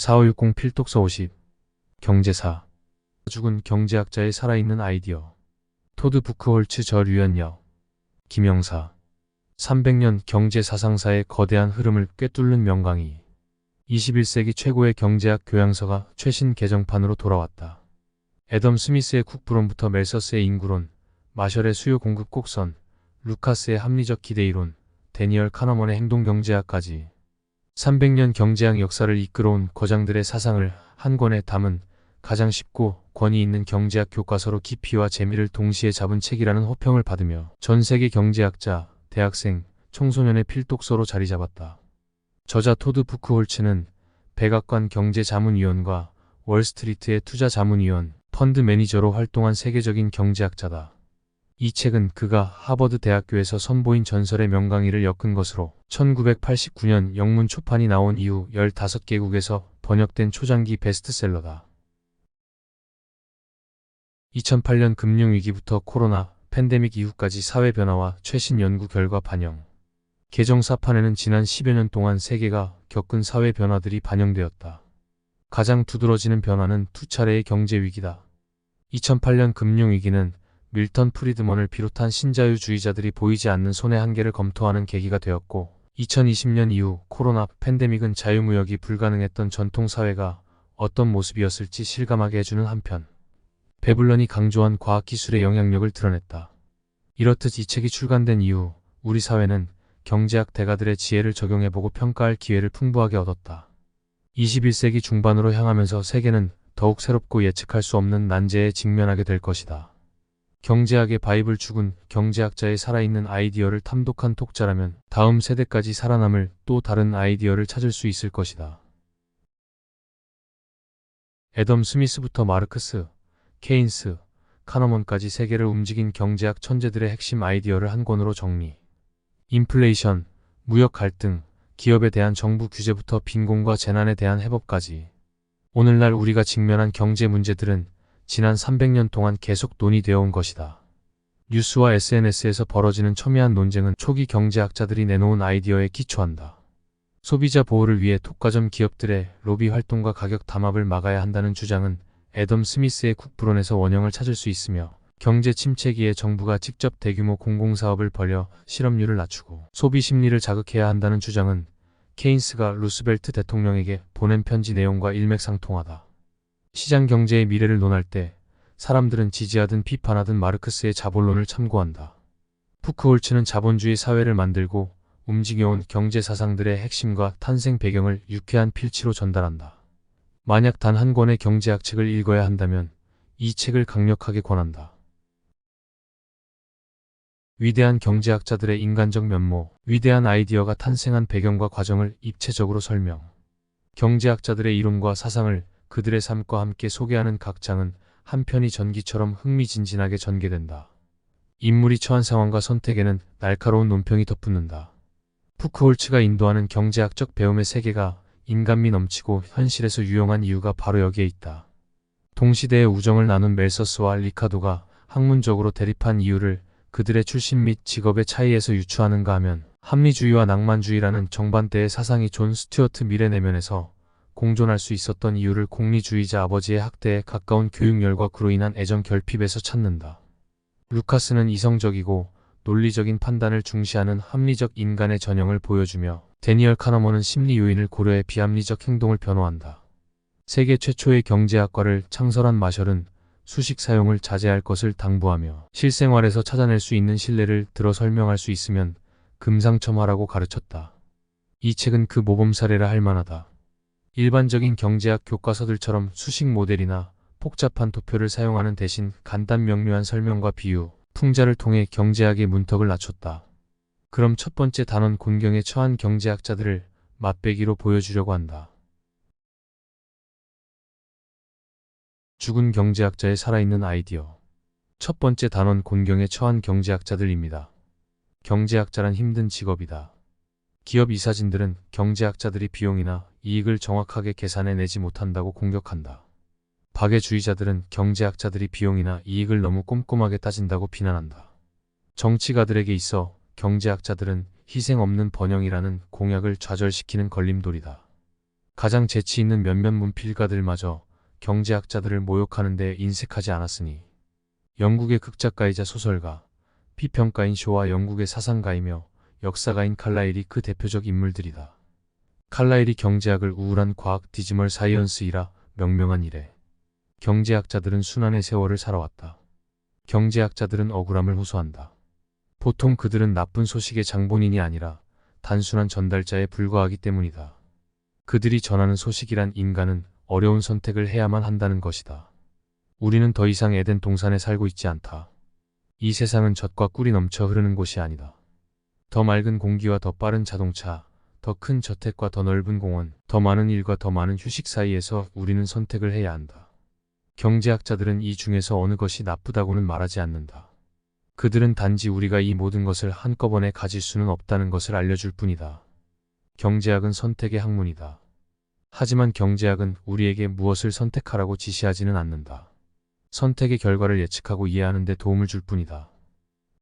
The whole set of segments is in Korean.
4560 필독서 50. 경제사. 죽은 경제학자의 살아있는 아이디어. 토드 부크홀츠 저 류현역. 김영사. 300년 경제사상사의 거대한 흐름을 꿰뚫는 명강의. 21세기 최고의 경제학 교양서가 최신 개정판으로 돌아왔다. 애덤 스미스의 국부론부터 멜서스의 인구론, 마셜의 수요 공급 곡선, 루카스의 합리적 기대이론, 데니얼 카너먼의 행동경제학까지 300년 경제학 역사를 이끌어온 거장들의 사상을 한 권에 담은 가장 쉽고 권위 있는 경제학 교과서로 깊이와 재미를 동시에 잡은 책이라는 호평을 받으며 전 세계 경제학자, 대학생, 청소년의 필독서로 자리 잡았다. 저자 토드 부크홀츠는 백악관 경제자문위원과 월스트리트의 투자자문위원, 펀드 매니저로 활동한 세계적인 경제학자다. 이 책은 그가 하버드 대학교에서 선보인 전설의 명강의를 엮은 것으로 1989년 영문 초판이 나온 이후 15개국에서 번역된 초장기 베스트셀러다. 2008년 금융위기부터 코로나, 팬데믹 이후까지 사회 변화와 최신 연구 결과 반영. 개정사판에는 지난 10여 년 동안 세계가 겪은 사회 변화들이 반영되었다. 가장 두드러지는 변화는 두 차례의 경제위기다. 2008년 금융위기는 밀턴 프리드먼을 비롯한 신자유주의자들이 보이지 않는 손의 한계를 검토하는 계기가 되었고, 2020년 이후 코로나 팬데믹은 자유무역이 불가능했던 전통사회가 어떤 모습이었을지 실감하게 해주는 한편, 베블런이 강조한 과학기술의 영향력을 드러냈다. 이렇듯 이 책이 출간된 이후 우리 사회는 경제학 대가들의 지혜를 적용해보고 평가할 기회를 풍부하게 얻었다. 21세기 중반으로 향하면서 세계는 더욱 새롭고 예측할 수 없는 난제에 직면하게 될 것이다. 경제학의 바이블 죽은 경제학자의 살아있는 아이디어를 탐독한 독자라면 다음 세대까지 살아남을 또 다른 아이디어를 찾을 수 있을 것이다. 애덤 스미스부터 마르크스, 케인스, 카너먼까지 세계를 움직인 경제학 천재들의 핵심 아이디어를 한 권으로 정리. 인플레이션, 무역 갈등, 기업에 대한 정부 규제부터 빈곤과 재난에 대한 해법까지. 오늘날 우리가 직면한 경제 문제들은 지난 300년 동안 계속 논의되어 온 것이다. 뉴스와 SNS에서 벌어지는 첨예한 논쟁은 초기 경제학자들이 내놓은 아이디어에 기초한다. 소비자 보호를 위해 독과점 기업들의 로비 활동과 가격 담합을 막아야 한다는 주장은 애덤 스미스의 국부론에서 원형을 찾을 수 있으며, 경제 침체기에 정부가 직접 대규모 공공사업을 벌여 실업률을 낮추고 소비 심리를 자극해야 한다는 주장은 케인스가 루스벨트 대통령에게 보낸 편지 내용과 일맥상통하다. 시장 경제의 미래를 논할 때 사람들은 지지하든 비판하든 마르크스의 자본론을 참고한다. 부크홀츠는 자본주의 사회를 만들고 움직여온 경제 사상들의 핵심과 탄생 배경을 유쾌한 필치로 전달한다. 만약 단 한 권의 경제학 책을 읽어야 한다면 이 책을 강력하게 권한다. 위대한 경제학자들의 인간적 면모, 위대한 아이디어가 탄생한 배경과 과정을 입체적으로 설명. 경제학자들의 이론과 사상을 그들의 삶과 함께 소개하는 각 장은 한 편의 전기처럼 흥미진진하게 전개된다. 인물이 처한 상황과 선택에는 날카로운 논평이 덧붙는다. 부크홀츠가 인도하는 경제학적 배움의 세계가 인간미 넘치고 현실에서 유용한 이유가 바로 여기에 있다. 동시대의 우정을 나눈 멜서스와 리카도가 학문적으로 대립한 이유를 그들의 출신 및 직업의 차이에서 유추하는가 하면, 합리주의와 낭만주의라는 정반대의 사상이 존 스튜어트 밀의 내면에서 공존할 수 있었던 이유를 공리주의자 아버지의 학대에 가까운 교육열과 그로 인한 애정 결핍에서 찾는다. 루카스는 이성적이고 논리적인 판단을 중시하는 합리적 인간의 전형을 보여주며, 데니얼 카너먼은 심리 요인을 고려해 비합리적 행동을 변호한다. 세계 최초의 경제학과를 창설한 마셜은 수식 사용을 자제할 것을 당부하며 실생활에서 찾아낼 수 있는 신뢰를 들어 설명할 수 있으면 금상첨화라고 가르쳤다. 이 책은 그 모범 사례라 할 만하다. 일반적인 경제학 교과서들처럼 수식 모델이나 복잡한 도표를 사용하는 대신 간단 명료한 설명과 비유, 풍자를 통해 경제학의 문턱을 낮췄다. 그럼 첫 번째 단원 곤경에 처한 경제학자들을 맛배기로 보여주려고 한다. 죽은 경제학자의 살아있는 아이디어. 첫 번째 단원 곤경에 처한 경제학자들입니다. 경제학자란 힘든 직업이다. 기업 이사진들은 경제학자들이 비용이나 이익을 정확하게 계산해내지 못한다고 공격한다. 박애주의자들은 경제학자들이 비용이나 이익을 너무 꼼꼼하게 따진다고 비난한다. 정치가들에게 있어 경제학자들은 희생 없는 번영이라는 공약을 좌절시키는 걸림돌이다. 가장 재치 있는 몇몇 문필가들마저 경제학자들을 모욕하는 데 인색하지 않았으니 영국의 극작가이자 소설가, 피평가인 쇼와 영국의 사상가이며 역사가인 칼라일이 그 대표적 인물들이다. 칼라일이 경제학을 우울한 과학 디지멀 사이언스이라 명명한 이래 경제학자들은 순환의 세월을 살아왔다. 경제학자들은 억울함을 호소한다. 보통 그들은 나쁜 소식의 장본인이 아니라 단순한 전달자에 불과하기 때문이다. 그들이 전하는 소식이란 인간은 어려운 선택을 해야만 한다는 것이다. 우리는 더 이상 에덴 동산에 살고 있지 않다. 이 세상은 젖과 꿀이 넘쳐 흐르는 곳이 아니다. 더 맑은 공기와 더 빠른 자동차, 더 큰 저택과 더 넓은 공원, 더 많은 일과 더 많은 휴식 사이에서 우리는 선택을 해야 한다. 경제학자들은 이 중에서 어느 것이 나쁘다고는 말하지 않는다. 그들은 단지 우리가 이 모든 것을 한꺼번에 가질 수는 없다는 것을 알려줄 뿐이다. 경제학은 선택의 학문이다. 하지만 경제학은 우리에게 무엇을 선택하라고 지시하지는 않는다. 선택의 결과를 예측하고 이해하는 데 도움을 줄 뿐이다.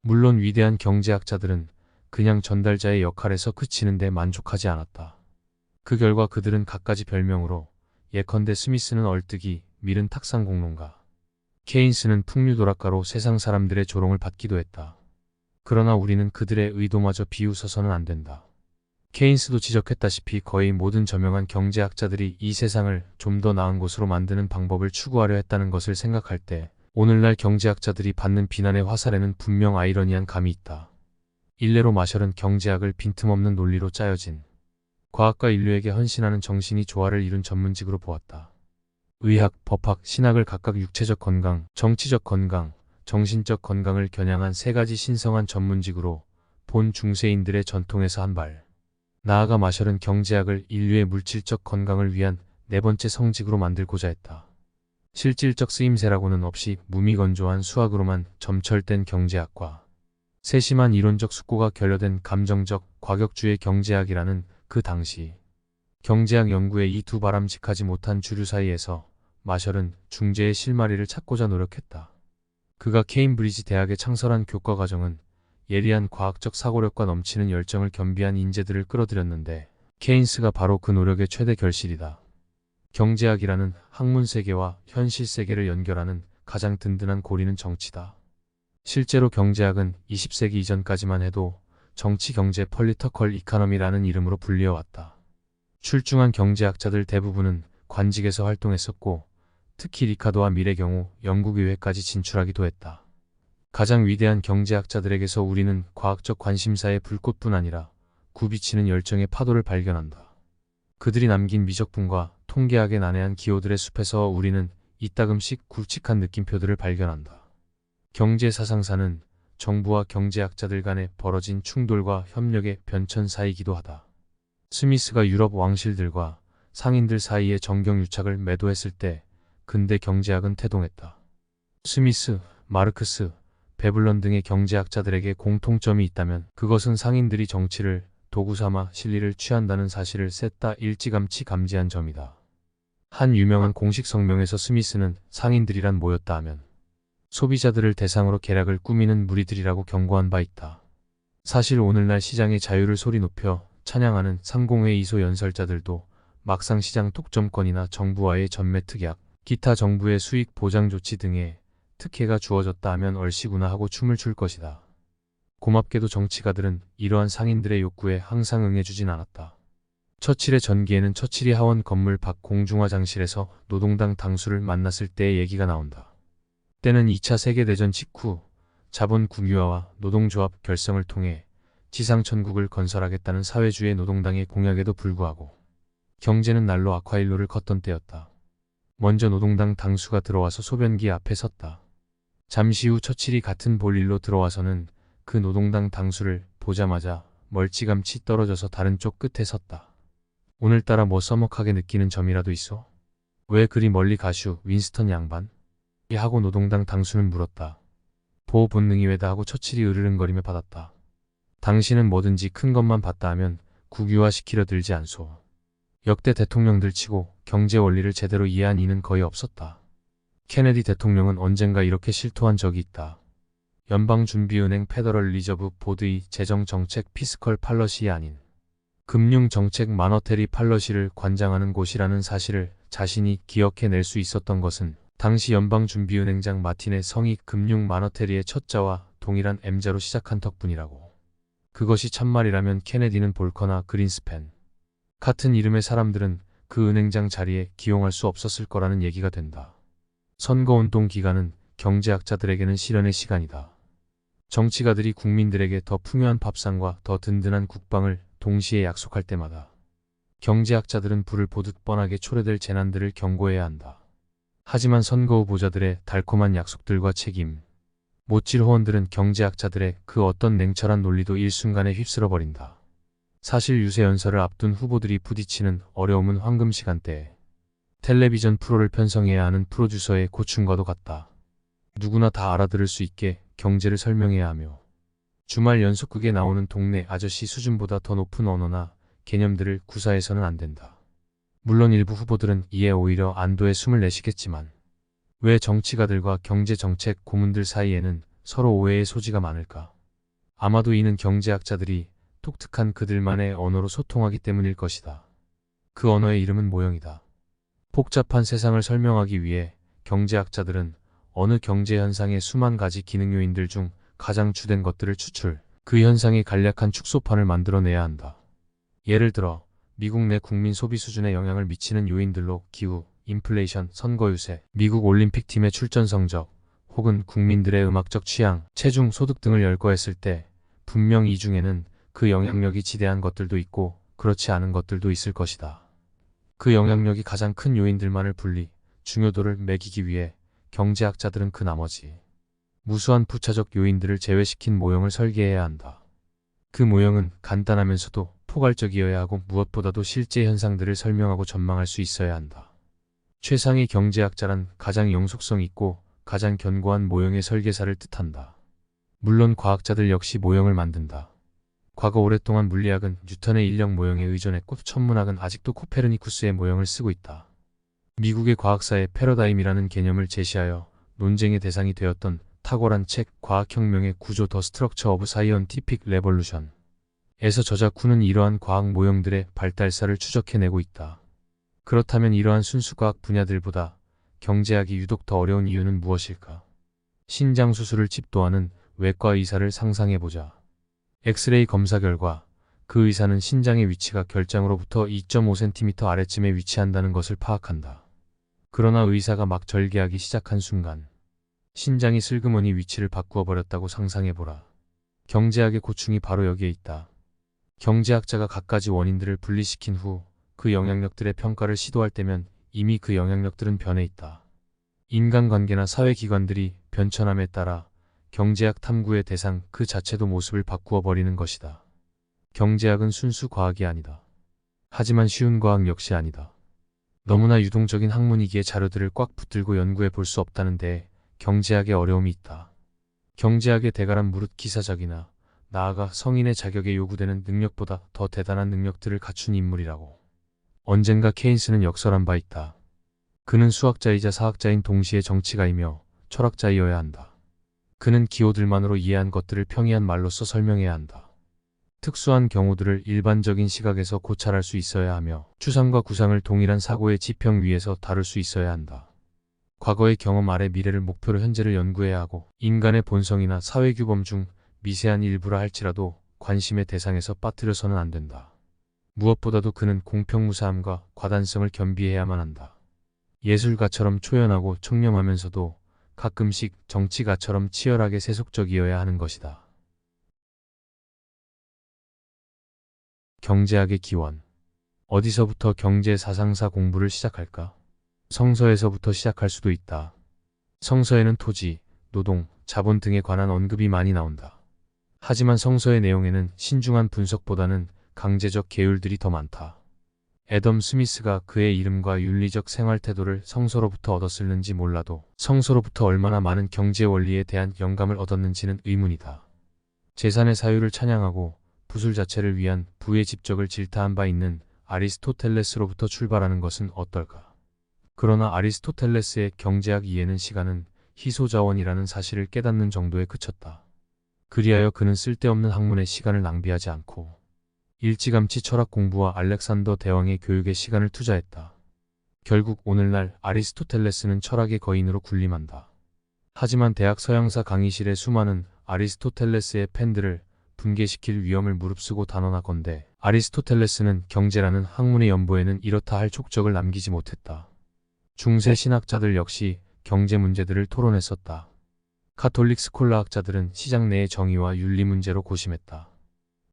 물론 위대한 경제학자들은 그냥 전달자의 역할에서 그치는 데 만족하지 않았다. 그 결과 그들은 갖가지 별명으로 예컨대 스미스는 얼뜨기, 밀은 탁상공론가, 케인스는 풍류도락가로 세상 사람들의 조롱을 받기도 했다. 그러나 우리는 그들의 의도마저 비웃어서는 안 된다. 케인스도 지적했다시피 거의 모든 저명한 경제학자들이 이 세상을 좀 더 나은 곳으로 만드는 방법을 추구하려 했다는 것을 생각할 때 오늘날 경제학자들이 받는 비난의 화살에는 분명 아이러니한 감이 있다. 일례로 마셜은 경제학을 빈틈없는 논리로 짜여진 과학과 인류에게 헌신하는 정신이 조화를 이룬 전문직으로 보았다. 의학, 법학, 신학을 각각 육체적 건강, 정치적 건강, 정신적 건강을 겨냥한 세 가지 신성한 전문직으로 본 중세인들의 전통에서 한 발 나아가 마셜은 경제학을 인류의 물질적 건강을 위한 네 번째 성직으로 만들고자 했다. 실질적 쓰임새라고는 없이 무미건조한 수학으로만 점철된 경제학과 세심한 이론적 숙고가 결여된 감정적 과격주의 경제학이라는 그 당시 경제학 연구의 이 두 바람직하지 못한 주류 사이에서 마셜은 중재의 실마리를 찾고자 노력했다. 그가 케임브리지 대학에 창설한 교과과정은 예리한 과학적 사고력과 넘치는 열정을 겸비한 인재들을 끌어들였는데 케인스가 바로 그 노력의 최대 결실이다. 경제학이라는 학문 세계와 현실 세계를 연결하는 가장 든든한 고리는 정치다. 실제로 경제학은 20세기 이전까지만 해도 정치 경제 펄리터컬 이카노미라는 이름으로 불리어왔다. 출중한 경제학자들 대부분은 관직에서 활동했었고 특히 리카도와 밀의 경우 영국의회까지 진출하기도 했다. 가장 위대한 경제학자들에게서 우리는 과학적 관심사의 불꽃뿐 아니라 굽이치는 열정의 파도를 발견한다. 그들이 남긴 미적분과 통계학에 난해한 기호들의 숲에서 우리는 이따금씩 굵직한 느낌표들을 발견한다. 경제사상사는 정부와 경제학자들 간에 벌어진 충돌과 협력의 변천사이기도 하다. 스미스가 유럽 왕실들과 상인들 사이의 정경유착을 매도했을 때 근대 경제학은 태동했다. 스미스, 마르크스, 베블런 등의 경제학자들에게 공통점이 있다면 그것은 상인들이 정치를 도구삼아 실리를 취한다는 사실을 셋 다 일찌감치 감지한 점이다. 한 유명한 공식 성명에서 스미스는 상인들이란 뭐였다 하면 소비자들을 대상으로 계략을 꾸미는 무리들이라고 경고한 바 있다. 사실 오늘날 시장의 자유를 소리 높여 찬양하는 상공회 이소 연설자들도 막상 시장 독점권이나 정부와의 전매 특약, 기타 정부의 수익 보장 조치 등의 특혜가 주어졌다 하면 얼씨구나 하고 춤을 출 것이다. 고맙게도 정치가들은 이러한 상인들의 욕구에 항상 응해주진 않았다. 처칠의 전기에는 처칠이 하원 건물 밖 공중화장실에서 노동당 당수를 만났을 때의 얘기가 나온다. 때는 2차 세계대전 직후 자본 국유화와 노동조합 결성을 통해 지상천국을 건설하겠다는 사회주의 노동당의 공약에도 불구하고 경제는 날로 악화일로를 걷던 때였다. 먼저 노동당 당수가 들어와서 소변기 앞에 섰다. 잠시 후 처칠이 같은 볼일로 들어와서는 그 노동당 당수를 보자마자 멀찌감치 떨어져서 다른 쪽 끝에 섰다. 오늘따라 뭐 써먹하게 느끼는 점이라도 있어? 왜 그리 멀리 가슈, 윈스턴 양반? 하고 노동당 당수는 물었다. 보호 본능이 왜다 하고 처칠이 으르렁거리며 받았다. 당신은 뭐든지 큰 것만 봤다 하면 국유화시키려 들지 않소. 역대 대통령들 치고 경제 원리를 제대로 이해한 이는 거의 없었다. 케네디 대통령은 언젠가 이렇게 실토한 적이 있다. 연방준비은행 페더럴 리저브 보드의 재정정책 피스컬 팔러시이 아닌 금융정책 마너테리 팔러시를 관장하는 곳이라는 사실을 자신이 기억해낼 수 있었던 것은 당시 연방준비은행장 마틴의 성이 금융 마너테리의 첫자와 동일한 M자로 시작한 덕분이라고. 그것이 참말이라면 케네디는 볼커나 그린스팬 같은 이름의 사람들은 그 은행장 자리에 기용할 수 없었을 거라는 얘기가 된다. 선거운동 기간은 경제학자들에게는 실현의 시간이다. 정치가들이 국민들에게 더 풍요한 밥상과 더 든든한 국방을 동시에 약속할 때마다 경제학자들은 불을 보듯 뻔하게 초래될 재난들을 경고해야 한다. 하지만 선거 후보자들의 달콤한 약속들과 책임, 못질 호언들은 경제학자들의 그 어떤 냉철한 논리도 일순간에 휩쓸어버린다. 사실 유세 연설을 앞둔 후보들이 부딪히는 어려움은 황금 시간대에 텔레비전 프로를 편성해야 하는 프로듀서의 고충과도 같다. 누구나 다 알아들을 수 있게 경제를 설명해야 하며 주말 연속극에 나오는 동네 아저씨 수준보다 더 높은 언어나 개념들을 구사해서는 안 된다. 물론 일부 후보들은 이에 오히려 안도의 숨을 내쉬겠지만 왜 정치가들과 경제정책 고문들 사이에는 서로 오해의 소지가 많을까? 아마도 이는 경제학자들이 독특한 그들만의 언어로 소통하기 때문일 것이다. 그 언어의 이름은 모형이다. 복잡한 세상을 설명하기 위해 경제학자들은 어느 경제 현상의 수만 가지 기능 요인들 중 가장 주된 것들을 추출, 그 현상의 간략한 축소판을 만들어내야 한다. 예를 들어 미국 내 국민 소비 수준에 영향을 미치는 요인들로 기후, 인플레이션, 선거 유세, 미국 올림픽팀의 출전 성적, 혹은 국민들의 음악적 취향, 체중, 소득 등을 열거했을 때 분명 이 중에는 그 영향력이 지대한 것들도 있고 그렇지 않은 것들도 있을 것이다. 그 영향력이 가장 큰 요인들만을 분리, 중요도를 매기기 위해 경제학자들은 그 나머지 무수한 부차적 요인들을 제외시킨 모형을 설계해야 한다. 그 모형은 간단하면서도 포괄적이어야 하고 무엇보다도 실제 현상들을 설명하고 전망할 수 있어야 한다. 최상위 경제학자란 가장 영속성 있고 가장 견고한 모형의 설계사를 뜻한다. 물론 과학자들 역시 모형을 만든다. 과거 오랫동안 물리학은 뉴턴의 인력 모형에 의존했고 천문학은 아직도 코페르니쿠스의 모형을 쓰고 있다. 미국의 과학사에 패러다임이라는 개념을 제시하여 논쟁의 대상이 되었던 탁월한 책 과학혁명의 구조 더 스트럭처 오브 사이언티픽 레볼루션 에서 저자 쿠는 이러한 과학 모형들의 발달사를 추적해내고 있다. 그렇다면 이러한 순수과학 분야들보다 경제학이 유독 더 어려운 이유는 무엇일까? 신장 수술을 집도하는 외과 의사를 상상해보자. 엑스레이 검사 결과 그 의사는 신장의 위치가 결장으로부터 2.5cm 아래쯤에 위치한다는 것을 파악한다. 그러나 의사가 막 절개하기 시작한 순간 신장이 슬그머니 위치를 바꾸어 버렸다고 상상해보라. 경제학의 고충이 바로 여기에 있다. 경제학자가 갖가지 원인들을 분리시킨 후 그 영향력들의 평가를 시도할 때면 이미 그 영향력들은 변해 있다. 인간관계나 사회기관들이 변천함에 따라 경제학 탐구의 대상 그 자체도 모습을 바꾸어 버리는 것이다. 경제학은 순수 과학이 아니다. 하지만 쉬운 과학 역시 아니다. 너무나 유동적인 학문이기에 자료들을 꽉 붙들고 연구해 볼 수 없다는 데에 경제학의 어려움이 있다. 경제학의 대가란 무릇 기사적이나 나아가 성인의 자격에 요구되는 능력보다 더 대단한 능력들을 갖춘 인물이라고. 언젠가 케인스는 역설한 바 있다. 그는 수학자이자 사학자인 동시에 정치가이며 철학자이어야 한다. 그는 기호들만으로 이해한 것들을 평이한 말로써 설명해야 한다. 특수한 경우들을 일반적인 시각에서 고찰할 수 있어야 하며 추상과 구상을 동일한 사고의 지평 위에서 다룰 수 있어야 한다. 과거의 경험 아래 미래를 목표로 현재를 연구해야 하고 인간의 본성이나 사회규범 중 미세한 일부라 할지라도 관심의 대상에서 빠뜨려서는 안 된다. 무엇보다도 그는 공평무사함과 과단성을 겸비해야만 한다. 예술가처럼 초연하고 청렴하면서도 가끔씩 정치가처럼 치열하게 세속적이어야 하는 것이다. 경제학의 기원. 어디서부터 경제 사상사 공부를 시작할까? 성서에서부터 시작할 수도 있다. 성서에는 토지, 노동, 자본 등에 관한 언급이 많이 나온다. 하지만 성서의 내용에는 신중한 분석보다는 강제적 계율들이 더 많다. 애덤 스미스가 그의 이름과 윤리적 생활 태도를 성서로부터 얻었을는지 몰라도 성서로부터 얼마나 많은 경제 원리에 대한 영감을 얻었는지는 의문이다. 재산의 사유를 찬양하고 부술 자체를 위한 부의 집적을 질타한 바 있는 아리스토텔레스로부터 출발하는 것은 어떨까? 그러나 아리스토텔레스의 경제학 이해는 시간은 희소자원이라는 사실을 깨닫는 정도에 그쳤다. 그리하여 그는 쓸데없는 학문에 시간을 낭비하지 않고 일찌감치 철학 공부와 알렉산더 대왕의 교육에 시간을 투자했다. 결국 오늘날 아리스토텔레스는 철학의 거인으로 군림한다. 하지만 대학 서양사 강의실에 수많은 아리스토텔레스의 팬들을 분개시킬 위험을 무릅쓰고 단언하건대 아리스토텔레스는 경제라는 학문의 연보에는 이렇다 할 족적을 남기지 못했다. 중세 신학자들 역시 경제 문제들을 토론했었다. 가톨릭 스콜라학자들은 시장 내의 정의와 윤리 문제로 고심했다.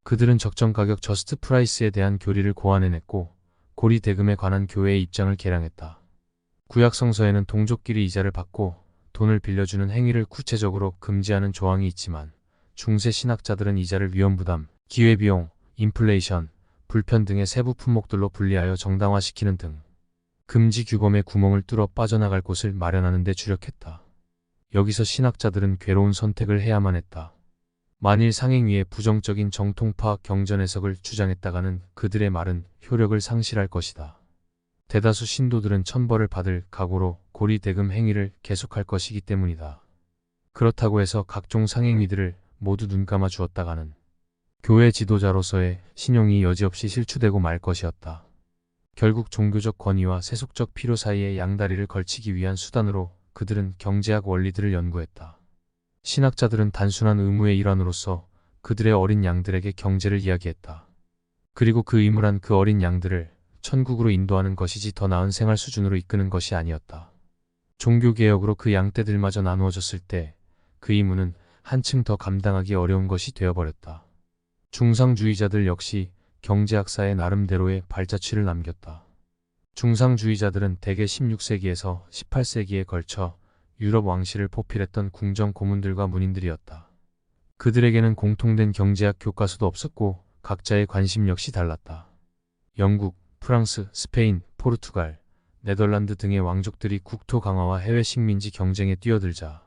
그들은 적정 가격 저스트 프라이스에 대한 교리를 고안해냈고 고리 대금에 관한 교회의 입장을 개량했다. 구약 성서에는 동족끼리 이자를 받고 돈을 빌려주는 행위를 구체적으로 금지하는 조항이 있지만 중세 신학자들은 이자를 위험부담, 기회비용, 인플레이션, 불편 등의 세부 품목들로 분리하여 정당화시키는 등 금지 규범의 구멍을 뚫어 빠져나갈 곳을 마련하는 데 주력했다. 여기서 신학자들은 괴로운 선택을 해야만 했다. 만일 상행위의 부정적인 정통파 경전 해석을 주장했다가는 그들의 말은 효력을 상실할 것이다. 대다수 신도들은 천벌을 받을 각오로 고리 대금 행위를 계속할 것이기 때문이다. 그렇다고 해서 각종 상행위들을 모두 눈감아 주었다가는 교회 지도자로서의 신용이 여지없이 실추되고 말 것이었다. 결국 종교적 권위와 세속적 필요 사이의 양다리를 걸치기 위한 수단으로 그들은 경제학 원리들을 연구했다. 신학자들은 단순한 의무의 일환으로서 그들의 어린 양들에게 경제를 이야기했다. 그리고 그 의무란 그 어린 양들을 천국으로 인도하는 것이지 더 나은 생활 수준으로 이끄는 것이 아니었다. 종교개혁으로 그 양떼들마저 나누어졌을 때 그 의무는 한층 더 감당하기 어려운 것이 되어버렸다. 중상주의자들 역시 경제학사의 나름대로의 발자취를 남겼다. 중상주의자들은 대개 16세기에서 18세기에 걸쳐 유럽 왕실을 포필했던 궁정 고문들과 문인들이었다. 그들에게는 공통된 경제학 교과서도 없었고 각자의 관심 역시 달랐다. 영국, 프랑스, 스페인, 포르투갈, 네덜란드 등의 왕족들이 국토 강화와 해외 식민지 경쟁에 뛰어들자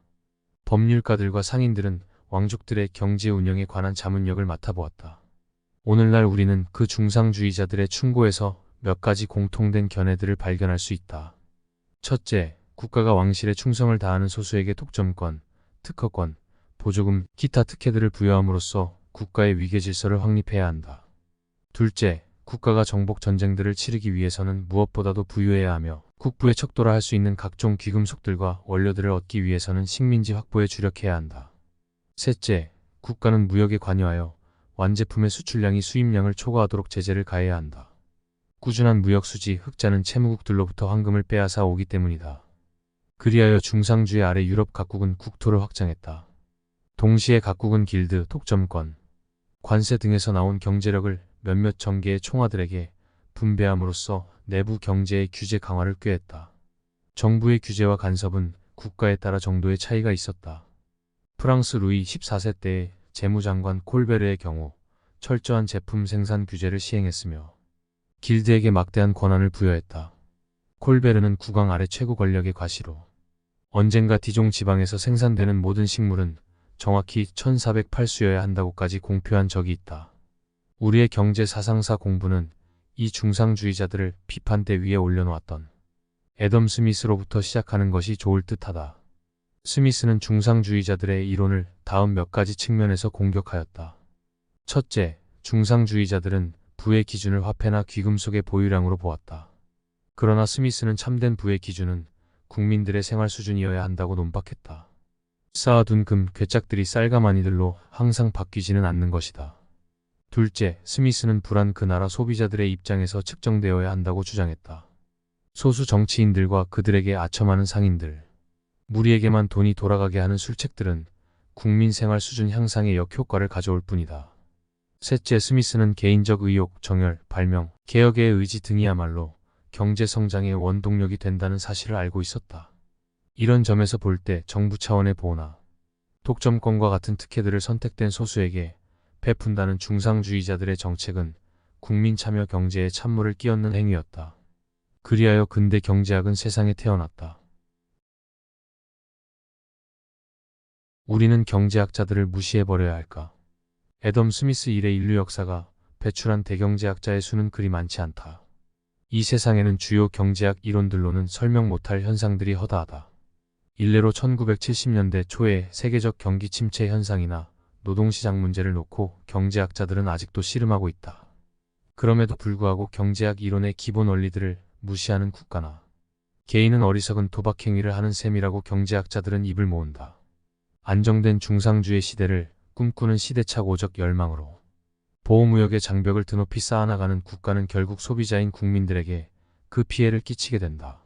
법률가들과 상인들은 왕족들의 경제 운영에 관한 자문력을 맡아보았다. 오늘날 우리는 그 중상주의자들의 충고에서 몇 가지 공통된 견해들을 발견할 수 있다. 첫째, 국가가 왕실에 충성을 다하는 소수에게 독점권, 특허권, 보조금, 기타 특혜들을 부여함으로써 국가의 위계질서를 확립해야 한다. 둘째, 국가가 정복 전쟁들을 치르기 위해서는 무엇보다도 부유해야 하며 국부에 척도라 할 수 있는 각종 귀금속들과 원료들을 얻기 위해서는 식민지 확보에 주력해야 한다. 셋째, 국가는 무역에 관여하여 완제품의 수출량이 수입량을 초과하도록 제재를 가해야 한다. 꾸준한 무역 수지, 흑자는 채무국들로부터 황금을 빼앗아 오기 때문이다. 그리하여 중상주의 아래 유럽 각국은 국토를 확장했다. 동시에 각국은 길드, 독점권, 관세 등에서 나온 경제력을 몇몇 정계의 총화들에게 분배함으로써 내부 경제의 규제 강화를 꾀했다. 정부의 규제와 간섭은 국가에 따라 정도의 차이가 있었다. 프랑스 루이 14세 때의 재무장관 콜베르의 경우 철저한 제품 생산 규제를 시행했으며 길드에게 막대한 권한을 부여했다. 콜베르는 국왕 아래 최고 권력의 과시로 언젠가 디종 지방에서 생산되는 모든 식물은 정확히 1408수여야 한다고까지 공표한 적이 있다. 우리의 경제 사상사 공부는 이 중상주의자들을 비판대 위에 올려놓았던 애덤 스미스로부터 시작하는 것이 좋을 듯하다. 스미스는 중상주의자들의 이론을 다음 몇 가지 측면에서 공격하였다. 첫째, 중상주의자들은 부의 기준을 화폐나 귀금속의 보유량으로 보았다. 그러나 스미스는 참된 부의 기준은 국민들의 생활 수준이어야 한다고 논박했다. 쌓아둔 금, 괴짝들이 쌀가마니들로 항상 바뀌지는 않는 것이다. 둘째, 스미스는 부란 그 나라 소비자들의 입장에서 측정되어야 한다고 주장했다. 소수 정치인들과 그들에게 아첨하는 상인들, 무리에게만 돈이 돌아가게 하는 술책들은 국민 생활 수준 향상에 역효과를 가져올 뿐이다. 셋째, 스미스는 개인적 의욕, 정열, 발명, 개혁의 의지 등이야말로 경제 성장의 원동력이 된다는 사실을 알고 있었다. 이런 점에서 볼 때 정부 차원의 보호나 독점권과 같은 특혜들을 선택된 소수에게 베푼다는 중상주의자들의 정책은 국민 참여 경제에 찬물을 끼얹는 행위였다. 그리하여 근대 경제학은 세상에 태어났다. 우리는 경제학자들을 무시해버려야 할까? 애덤 스미스 이래 인류 역사가 배출한 대경제학자의 수는 그리 많지 않다. 이 세상에는 주요 경제학 이론들로는 설명 못할 현상들이 허다하다. 일례로 1970년대 초의 세계적 경기 침체 현상이나 노동시장 문제를 놓고 경제학자들은 아직도 씨름하고 있다. 그럼에도 불구하고 경제학 이론의 기본 원리들을 무시하는 국가나 개인은 어리석은 도박 행위를 하는 셈이라고 경제학자들은 입을 모은다. 안정된 중상주의 시대를 꿈꾸는 시대착오적 열망으로 보호무역의 장벽을 드높이 쌓아나가는 국가는 결국 소비자인 국민들에게 그 피해를 끼치게 된다.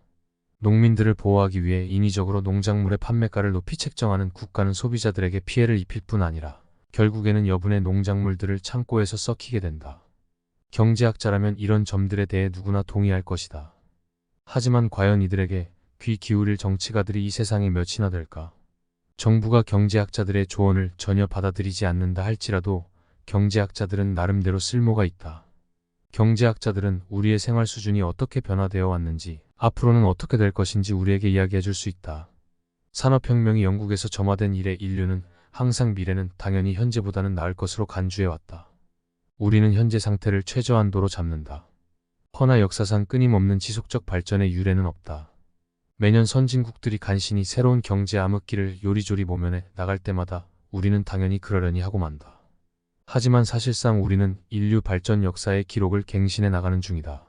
농민들을 보호하기 위해 인위적으로 농작물의 판매가를 높이 책정하는 국가는 소비자들에게 피해를 입힐 뿐 아니라 결국에는 여분의 농작물들을 창고에서 썩히게 된다. 경제학자라면 이런 점들에 대해 누구나 동의할 것이다. 하지만 과연 이들에게 귀 기울일 정치가들이 이 세상에 몇이나 될까? 정부가 경제학자들의 조언을 전혀 받아들이지 않는다 할지라도 경제학자들은 나름대로 쓸모가 있다. 경제학자들은 우리의 생활 수준이 어떻게 변화되어 왔는지, 앞으로는 어떻게 될 것인지 우리에게 이야기해 줄 수 있다. 산업혁명이 영국에서 점화된 이래 인류는 항상 미래는 당연히 현재보다는 나을 것으로 간주해 왔다. 우리는 현재 상태를 최저한도로 잡는다. 허나 역사상 끊임없는 지속적 발전의 유례는 없다. 매년 선진국들이 간신히 새로운 경제 암흑기를 요리조리 모면해 나갈 때마다 우리는 당연히 그러려니 하고 만다. 하지만 사실상 우리는 인류 발전 역사의 기록을 갱신해 나가는 중이다.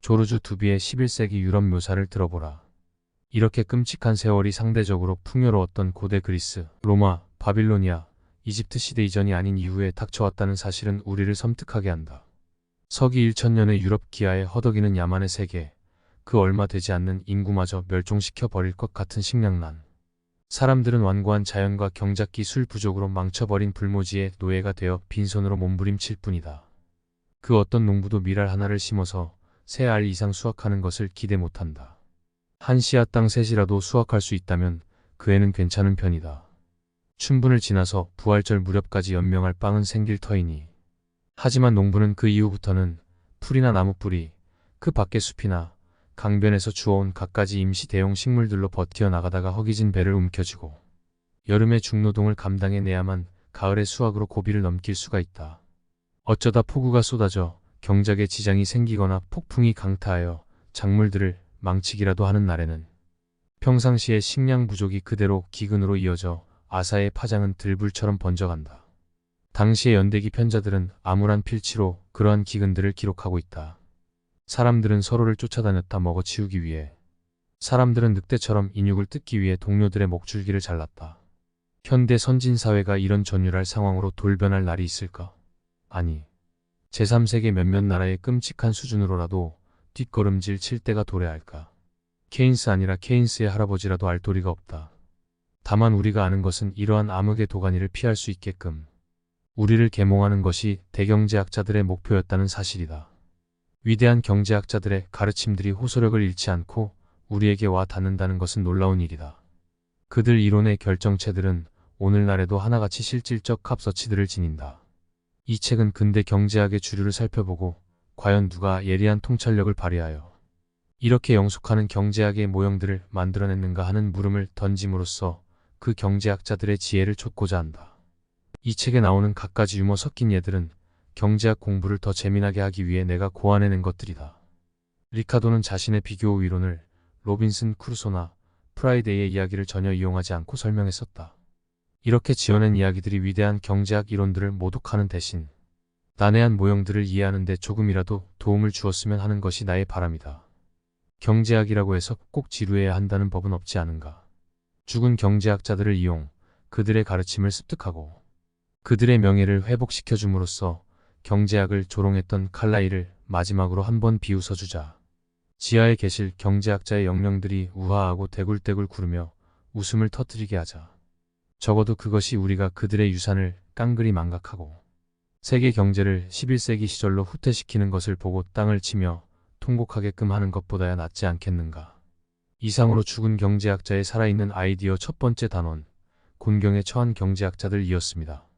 조르주 두비의 11세기 유럽 묘사를 들어보라. 이렇게 끔찍한 세월이 상대적으로 풍요로웠던 고대 그리스, 로마, 바빌로니아, 이집트 시대 이전이 아닌 이후에 닥쳐왔다는 사실은 우리를 섬뜩하게 한다. 서기 1000년의 유럽 기아에 허덕이는 야만의 세계, 그 얼마 되지 않는 인구마저 멸종시켜 버릴 것 같은 식량난. 사람들은 완고한 자연과 경작 기술 부족으로 망쳐버린 불모지의 노예가 되어 빈손으로 몸부림칠 뿐이다. 그 어떤 농부도 밀알 하나를 심어서 새 알 이상 수확하는 것을 기대 못한다. 한 씨앗 땅 셋이라도 수확할 수 있다면 그 애는 괜찮은 편이다. 춘분을 지나서 부활절 무렵까지 연명할 빵은 생길 터이니. 하지만 농부는 그 이후부터는 풀이나 나무뿌리, 그 밖의 숲이나 강변에서 주워온 갖가지 임시 대용 식물들로 버티어나가다가 허기진 배를 움켜쥐고 여름의 중노동을 감당해내야만 가을의 수확으로 고비를 넘길 수가 있다. 어쩌다 폭우가 쏟아져 경작에 지장이 생기거나 폭풍이 강타하여 작물들을 망치기라도 하는 날에는 평상시의 식량 부족이 그대로 기근으로 이어져 아사의 파장은 들불처럼 번져간다. 당시의 연대기 편자들은 암울한 필치로 그러한 기근들을 기록하고 있다. 사람들은 서로를 쫓아다녔다 먹어치우기 위해. 사람들은 늑대처럼 인육을 뜯기 위해 동료들의 목줄기를 잘랐다. 현대 선진사회가 이런 전율할 상황으로 돌변할 날이 있을까? 아니. 제3세계 몇몇 나라의 끔찍한 수준으로라도 뒷걸음질 칠 때가 도래할까? 케인스 아니라 케인스의 할아버지라도 알 도리가 없다. 다만 우리가 아는 것은 이러한 암흑의 도가니를 피할 수 있게끔 우리를 계몽하는 것이 대경제학자들의 목표였다는 사실이다. 위대한 경제학자들의 가르침들이 호소력을 잃지 않고 우리에게 와 닿는다는 것은 놀라운 일이다. 그들 이론의 결정체들은 오늘날에도 하나같이 실질적 값어치들을 지닌다. 이 책은 근대 경제학의 주류를 살펴보고 과연 누가 예리한 통찰력을 발휘하여 이렇게 영속하는 경제학의 모형들을 만들어냈는가 하는 물음을 던짐으로써 그 경제학자들의 지혜를 좇고자 한다. 이 책에 나오는 갖가지 유머 섞인 예들은 경제학 공부를 더 재미나게 하기 위해 내가 고안해낸 것들이다. 리카도는 자신의 비교 이론을 로빈슨 크루소나 프라이데이의 이야기를 전혀 이용하지 않고 설명했었다. 이렇게 지어낸 이야기들이 위대한 경제학 이론들을 모독하는 대신 난해한 모형들을 이해하는 데 조금이라도 도움을 주었으면 하는 것이 나의 바람이다. 경제학이라고 해서 꼭 지루해야 한다는 법은 없지 않은가. 죽은 경제학자들을 이용 그들의 가르침을 습득하고 그들의 명예를 회복시켜줌으로써 경제학을 조롱했던 칼라일을 마지막으로 한번 비웃어주자. 지하에 계실 경제학자의 영령들이 우아하고 대굴대굴 구르며 웃음을 터뜨리게 하자. 적어도 그것이 우리가 그들의 유산을 깡그리 망각하고 세계 경제를 11세기 시절로 후퇴시키는 것을 보고 땅을 치며 통곡하게끔 하는 것보다야 낫지 않겠는가. 이상으로 죽은 경제학자의 살아있는 아이디어 첫 번째 단원, 곤경에 처한 경제학자들이었습니다.